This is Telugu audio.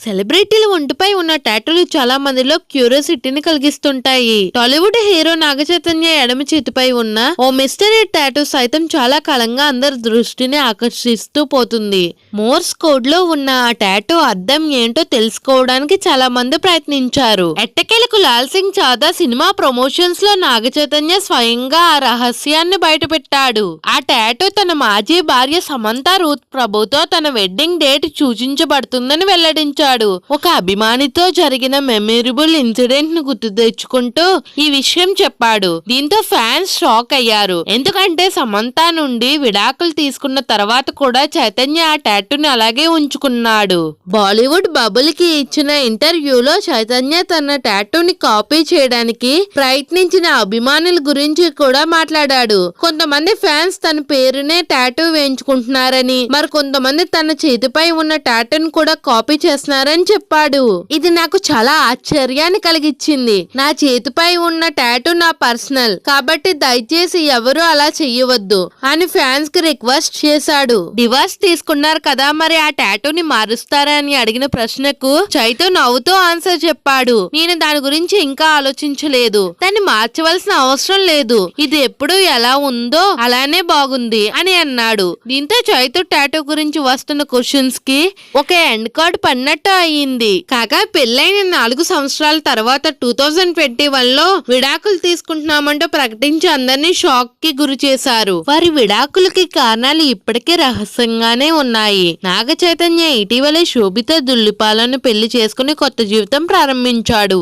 సెలబ్రిటీల ఒంటిపై ఉన్న టాటూలు చాలా మందిలో క్యూరియాసిటీని కలిగిస్తుంటాయి. టాలీవుడ్ హీరో నాగచైతన్య ఎడమ చేతిపై ఉన్న ఓ మిస్టరీ టాటూ సైతం చాలా కాలంగా అందరి దృష్టిని ఆకర్షిస్తూ పోతుంది. మోర్స్ కోడ్ లో ఉన్న ఆ టాటూ అర్థం ఏంటో తెలుసుకోవడానికి చాలా మంది ప్రయత్నించారు. ఎట్టకేలకు లాల్ సింగ్ చాదా సినిమా ప్రమోషన్స్ లో నాగచైతన్య స్వయంగా ఆ రహస్యాన్ని బయటపెట్టాడు. ఆ టాటూ తన మాజీ భార్య సమంత రూత్ ప్రభుతో తన వెడ్డింగ్ డేట్ సూచించబడుతుందని వెల్లడించాడు. ఒక అభిమానితో జరిగిన మెమరబుల్ ఇన్సిడెంట్ ను గుర్తు తెచ్చుకుంటూ ఈ విషయం చెప్పాడు. దీంతో ఫ్యాన్స్ షాక్ అయ్యారు. ఎందుకంటే సమంత నుండి విడాకులు తీసుకున్న తర్వాత కూడా చైతన్య ఆ టాటూని అలాగే ఉంచుకున్నాడు. బాలీవుడ్ బబుల్ కి ఇచ్చిన ఇంటర్వ్యూలో చైతన్య తన టాటూని కాపీ చేయడానికి ప్రయత్నించిన అభిమానుల గురించి కూడా మాట్లాడాడు. కొంతమంది ఫ్యాన్స్ తన పేరునే టాటూ వేయించుకుంటున్నారని, మరి కొంతమంది తన చేతిపై ఉన్న టాటూని కూడా కాపీ చేస్తున్నారని చెప్పాడు. ఇది నాకు చాలా ఆశ్చర్యాన్ని కలిగించింది. నా చేతిపై ఉన్న టాటూ నా పర్సనల్ కాబట్టి దయచేసి ఎవరు అలా చెయ్యవద్దు అని ఫ్యాన్స్ కి రిక్వెస్ట్ చేశాడు. డివోర్స్ తీసుకున్నారు కదా, మరి ఆ టాటూని మారుస్తారా అని అడిగిన ప్రశ్నకు చైతు నవ్వుతూ ఆన్సర్ చెప్పాడు. నేను దాని గురించి ఇంకా ఆలోచించలేదు. దాన్ని మార్చవలసిన అవసరం లేదు. ఇది ఎప్పుడు ఎలా ఉందో అలానే బాగుంది అని అన్నాడు. దీంతో చైతు టాటూ గురించి వస్తున్న క్వశ్చన్స్ కి ఒక ఎండ్ కార్డ్ పడినట్టు అయ్యింది. కాగా పెళ్లైన 4 సంవత్సరాల తర్వాత 2021 లో విడాకులు తీసుకుంటున్నామంటూ ప్రకటించి అందరినీ షాక్ కి గురి చేశారు. వారి విడాకులకి కారణాలు ఇప్పటికీ రహస్యంగానే ఉన్నాయి. నాగ చైతన్య ఇటీవలే శోభిత దుల్లిపాలను పెళ్లి చేసుకుని కొత్త జీవితం ప్రారంభించాడు.